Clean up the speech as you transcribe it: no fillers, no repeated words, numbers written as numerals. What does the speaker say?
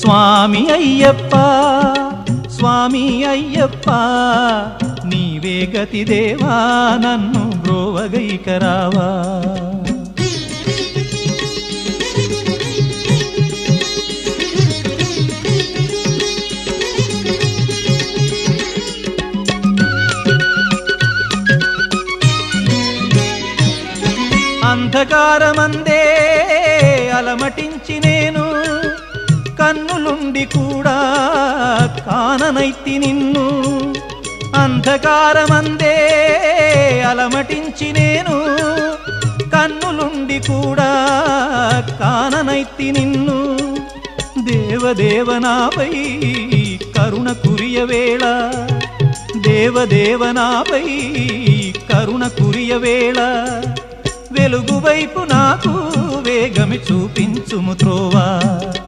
స్వామి అయ్యప్ప స్వామి అయ్యప్ప నీవే గతి దేవా నన్ను బ్రోవగైకరావా అంధకారమందే అలమటించి నేను కన్నులుండి కూడా కాననైతి నిన్ను అంధకారమందే అలమటించి నేను కన్నులుండి కూడా కాననైతి నిన్ను దేవదేవనాపై కరుణ కురియవేళ దేవదేవనాపై కరుణ కురియవేళ వెలుగు వైపు నాకు వేగమి చూపించుము త్రోవా